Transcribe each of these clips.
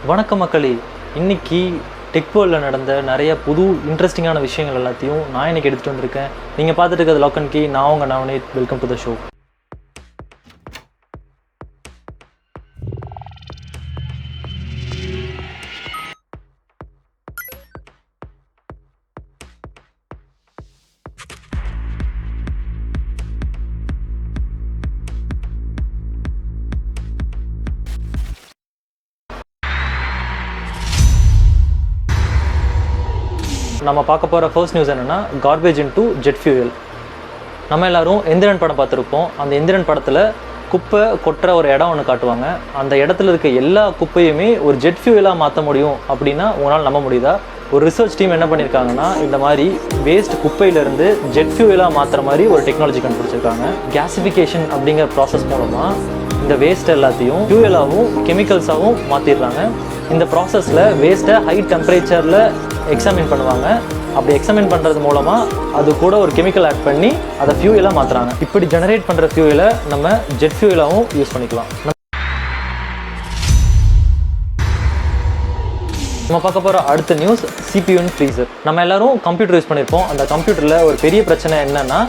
வணக்கம் மக்களே. இன்னைக்கு டெக் வேர்ல்டில் நடந்த நிறைய புது இன்ட்ரெஸ்டிங்கான விஷயங்கள் எல்லாத்தையும் நான் இன்னைக்கு எடுத்துகிட்டு வந்திருக்கேன். நீங்கள் பார்த்துட்டு இருக்கிறது LockUnKey. நான் உங்கள் Navneet. Welcome to the show. நம்ம பார்க்க போகிற ஃபர்ஸ்ட் நியூஸ் என்னென்னா, கார்பேஜ் இன்டு ஜெட் ஃபியூயல். நம்ம எல்லோரும் எந்திரன் படம் பார்த்துருப்போம். அந்த எந்திரன் படத்தில் குப்பை கொட்டுற ஒரு இடம் ஒன்று காட்டுவாங்க. அந்த இடத்துல இருக்க எல்லா குப்பையுமே ஒரு ஜெட் ஃபியூயலாக மாற்ற முடியும் அப்படின்னா உங்களால் நம்ப முடியுதா? ஒரு ரிசர்ச் டீம் என்ன பண்ணியிருக்காங்கன்னா, இந்த மாதிரி வேஸ்ட் குப்பையிலேருந்து ஜெட் ஃபியூயலாக மாற்றுற மாதிரி ஒரு டெக்னாலஜி கண்டுபிடிச்சிருக்காங்க. கேசிஃபிகேஷன் அப்படிங்கிற ப்ராசஸ் மூலமாக இந்த வேஸ்ட் எல்லாத்தையும் ஃபியூயலாகவும் கெமிக்கல்ஸாகவும் மாற்றிடுறாங்க. இந்த ப்ராசஸில் வேஸ்ட்டை ஹை டெம்பரேச்சரில் எக்ஸாமின் பண்ணுவாங்க. அப்படி எக்ஸாமின் பண்ணுறது மூலமாக அது கூட ஒரு கெமிக்கல் ஆட் பண்ணி அதை ஃபியூயலாக மாற்றுறாங்க. இப்படி ஜெனரேட் பண்ணுற ஃபியூயலை நம்ம ஜெட் ஃபியூயலாகவும் யூஸ் பண்ணிக்கலாம். நம்ம பார்க்க போகிற அடுத்த நியூஸ் CPU அண்ட் ஃப்ரீசர். நம்ம எல்லோரும் கம்ப்யூட்டர் யூஸ் பண்ணியிருப்போம். அந்த கம்ப்யூட்டரில் ஒரு பெரிய பிரச்சனை என்னென்னா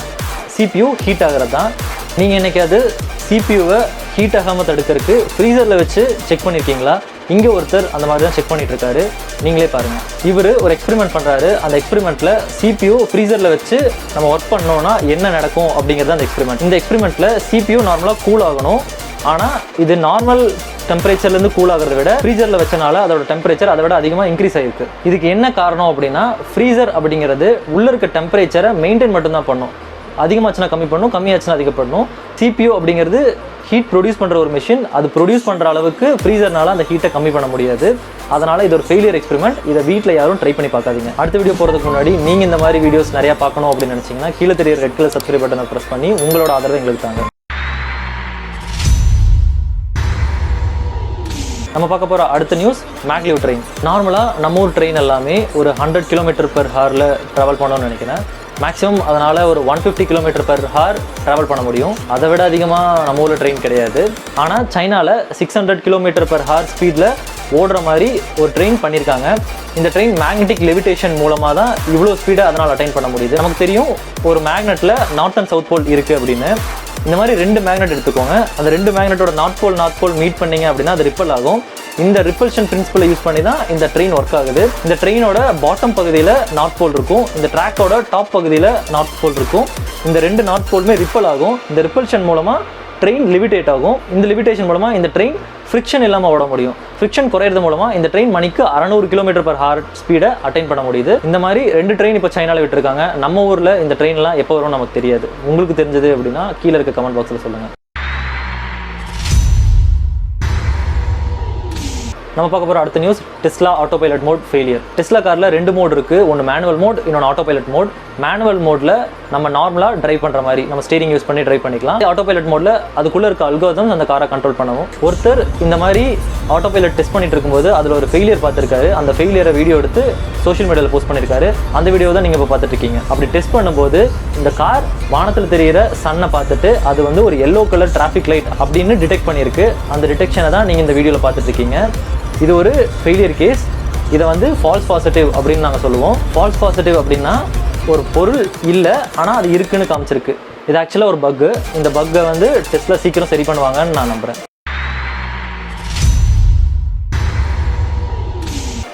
CPU ஹீட் ஆகிறது தான். நீங்கள் என்னைக்காவது CPUவை ஹீட் ஆகாமல் தடுக்கிறதுக்கு ஃப்ரீசரில் வச்சு செக் பண்ணியிருக்கீங்களா? இங்கே ஒருத்தர் அந்த மாதிரி தான் செக் பண்ணிட்டு இருக்காரு. நீங்களே பாருங்கள். இவர் ஒரு எக்ஸ்பெரிமெண்ட் பண்ணுறாரு. அந்த எக்ஸ்பெரிமெண்ட்டில் CPU ஃப்ரீசரில் வச்சு நம்ம ஒர்க் பண்ணோன்னா என்ன நடக்கும் அப்படிங்கிறது அந்த எக்ஸ்பெரிமெண்ட். இந்த எக்ஸ்பெரிமெண்ட்டில் CPU நார்மலாக கூல் ஆகணும். ஆனால் இது நார்மல் டெம்பரேச்சர்லேருந்து கூல் ஆகிறத விட ஃப்ரீசரில் வச்சனால அதோட டெம்பரேச்சர் அதை விட அதிகமாக இன்க்ரீஸ் ஆகிருக்கு. இதுக்கு என்ன காரணம் அப்படின்னா, ஃப்ரீசர் அப்படிங்கிறது உள்ளே இருக்க டெம்பரேச்சரை மெயின்டைன் மட்டும்தான் பண்ணும். அதிகமாச்சுன்னா கம்மி பண்ணும், கம்மியாச்சுன்னா அதிகப்படணும். CPU அப்படிங்கிறது ஹீட் ப்ரொடியூஸ் பண்ணுற ஒரு மிஷின். அது ப்ரொடியூஸ் பண்ணுற அளவுக்கு ஃப்ரீசர்னால அந்த ஹீட்டை கம்மி பண்ண முடியாது. அதனால் இது ஒரு ஃபெயிலியர் எக்ஸ்பெரிமெண்ட். இதை வீட்டில் யாரும் ட்ரை பண்ணி பார்க்காதீங்க. அடுத்த வீடியோ போகிறதுக்கு முன்னாடி நீங்கள் இந்த மாதிரி வீடியோஸ் நிறையா பார்க்கணும் அப்படின்னு நினச்சிங்கன்னா கீழே தெரியுற ரெட் கலர் சப்ஸ்கிரைப் பட்டனை ப்ரெஸ் பண்ணி உங்களோட ஆதரவை எங்களுக்கு தாங்க. நம்ம பார்க்க போகிற அடுத்த நியூஸ் Maglev ட்ரெயின். நார்மலாக நம்ம ஊர் ட்ரெயின் எல்லாமே ஒரு 100 km/h ட்ராவல் பண்ணணும்னு நினைக்கிறேன். மேக்ஸிமம் அதனால் ஒரு 150 km/h ட்ராவல் பண்ண முடியும். அதை விட அதிகமாக நம்ம ஊரில் ட்ரெயின் கிடையாது. ஆனால் சைனாவில் 600 km/h ஸ்பீடில் ஓடுற மாதிரி ஒரு ட்ரெயின் பண்ணியிருக்காங்க. இந்த ட்ரெயின் மேக்னெட்டிக் லெவிடேஷன் மூலமாக தான் இவ்வளோ ஸ்பீடை அதனால் அட்டைன் பண்ண முடியுது. நமக்கு தெரியும் ஒரு மேக்னெட்டில் நார்த் அண்ட் சவுத் போல் இருக்குது அப்படின்னு. இந்த மாதிரி 2 மேக்னெட் எடுத்துக்கோங்க. அந்த 2 மேக்னெட்டோட நார்த் போல் மீட் பண்ணிங்க அப்படின்னா அது ரிப்பல் ஆகும். இந்த ரிப்பல்ஷன் பிரின்சிபலை யூஸ் பண்ணி தான் இந்த ட்ரெயின் ஒர்க் ஆகுது. இந்த ட்ரெயினோட பாட்டம் பகுதியில் நார்த் போல் இருக்கும். இந்த ட்ராக்கோட டாப் பகுதியில் நார்த் போல் இருக்கும். இந்த 2 நார்த் போலுமே ரிப்பல் ஆகும். இந்த ரிப்பல்ஷன் மூலமாக ட்ரெயின் லிவிடேட் ஆகும். இந்த லிவிடேஷன் மூலமாக இந்த ட்ரெயின் ஃப்ரிக்ஷன் இல்லாமல் ஓட முடியும். ஃப்ரிக்ஷன் குறையிறது மூலமாக இந்த ட்ரெயின் மணிக்கு 600 km/h ஸ்பீடை அட்டைன் பண்ண முடியுது. இந்த மாதிரி 2 ட்ரெயின் இப்போ சைனாவில் விட்டுருக்காங்க. நம்ம ஊரில் இந்த ட்ரெயின்லாம் எப்போ வரும் நமக்கு தெரியாது. உங்களுக்கு தெரிஞ்சது அப்படின்னா கீழே இருக்க கமெண்ட் பாக்ஸில் சொல்லுங்கள். நம்ம பார்க்க போகிற அடுத்த news Tesla autopilot mode failure. Tesla காரில் 2 மோட் இருக்குது. ஒன்று மேனுவல் மோட், இன்னொன்று ஆட்டோ பைலட் மோட். மேனுவல் மோடில் நம்ம நார்மலாக ட்ரைவ் பண்ணுற மாதிரி நம்ம ஸ்டீரிங் யூஸ் பண்ணி ட்ரைவ் பண்ணிக்கலாம். ஆட்டோ பைலட் மோடில் அதுக்குள்ளே இருக்க அல்காரிதம்ஸ் அந்த காரை கண்ட்ரோல் பண்ணவும். ஒருத்தர் இந்த மாதிரி ஆட்டோ பைலட் டெஸ்ட் பண்ணிட்டு இருக்கும்போது அதில் ஒரு ஃபெயிலியர் பார்த்துருக்காரு. அந்த ஃபெயிலியரை வீடியோ எடுத்து சோஷியல் மீடியாவில் போஸ்ட் பண்ணியிருக்காரு. அந்த வீடியோ தான் நீங்கள் இப்போ பார்த்துட்டு இருக்கீங்க. அப்படி டெஸ்ட் பண்ணும்போது இந்த கார் வானத்தில் தெரிகிற சன்னை பார்த்துட்டு அது வந்து ஒரு எல்லோ கலர் டிராஃபிக் லைட் அப்படின்னு டிடெக்ட் பண்ணியிருக்கு. அந்த டிடெக்ஷனை தான் நீங்கள் இந்த வீடியோவில் பார்த்துட்டு இருக்கீங்க. இது ஒரு ஃபெயிலியர் கேஸ். இதை வந்து ஃபால்ஸ் பாசிட்டிவ் அப்படின்னு நாங்கள் சொல்லுவோம். ஃபால்ஸ் பாசிட்டிவ் அப்படின்னா ஒரு பொருள் இல்லை ஆனால் அது இருக்குன்னு காமிச்சிருக்கு. இது ஆக்சுவலாக ஒரு பக்கு. இந்த பக்கை வந்து டெஸ்ட்டில் சீக்கிரம் சரி பண்ணுவாங்கன்னு நான் நம்புகிறேன்.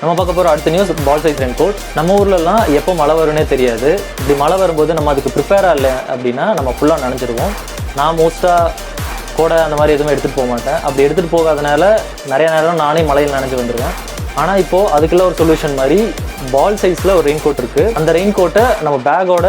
நம்ம பார்க்க போகிற அடுத்த நியூஸ் பால் சைஸ் ரெயின் கோட். நம்ம ஊர்லலாம் எப்போ மழை வரும்னே தெரியாது. இப்படி மழை வரும்போது நம்ம அதுக்கு ப்ரிப்பேராக இல்லை அப்படின்னா நம்ம ஃபுல்லாக நனைஞ்சிருவோம். நான் மோஸ்ட்டாக கோடை அந்த மாதிரி எதுவுமே எடுத்துகிட்டு போக மாட்டேன். அப்படி எடுத்துகிட்டு போகாதனால நிறைய நேரம் நானே மழையில் நனைஞ்சு வந்துடுவேன். ஆனால் இப்போது அதுக்குள்ள ஒரு சொல்யூஷன் மாதிரி பால் சைஸில் ஒரு ரெயின் கோட் இருக்குது. அந்த ரெயின் கோட்டை நம்ம பேக்கோட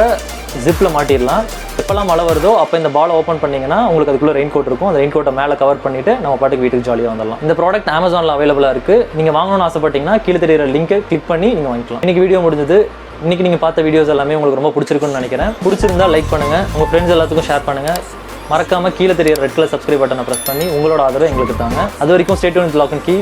ஜிப்பில் மாட்டிடலாம். எப்போல்லாம் மழை வருதோ அப்போ இந்த பாலை ஓப்பன் பண்ணிங்கன்னா உங்களுக்கு அதுக்குள்ளே ரெயின் கோட் இருக்கும். அந்த ரெயின் கோட்டை மேலே கவர் பண்ணிவிட்டு நம்ம பாட்டுக்கு வீட்டுக்கு ஜாலியாக வந்துடலாம். இந்த ப்ராடக்ட் Amazonல அவைலபிளாக இருக்குது. நீங்கள் வாங்கணும்னு ஆசைப்பட்டீங்கன்னா கீழே தெரியிற லிங்கை கிளிக் பண்ணி நீங்கள் வாங்கிக்கலாம். இன்றைக்கி வீடியோ முடிஞ்சது. இன்றைக்கி நீங்கள் பார்த்த வீடியோஸ் எல்லாமே உங்களுக்கு ரொம்ப பிடிச்சிருக்குன்னு நினைக்கிறேன். பிடிச்சிருந்தா லைக் பண்ணுங்கள், உங்கள் ஃப்ரெண்ட்ஸ் எல்லாத்துக்கும் ஷேர் பண்ணுங்கள். மறக்காமல் கீழே தெரியிற ரெட் கலர் சப்ஸ்கிரைப் பட்டனை ப்ரெஸ் பண்ணி உங்களோட ஆதரவை எங்களுக்கு தாங்க. அது வரைக்கும் ஸ்டே டியூன் வித் LockUnKey.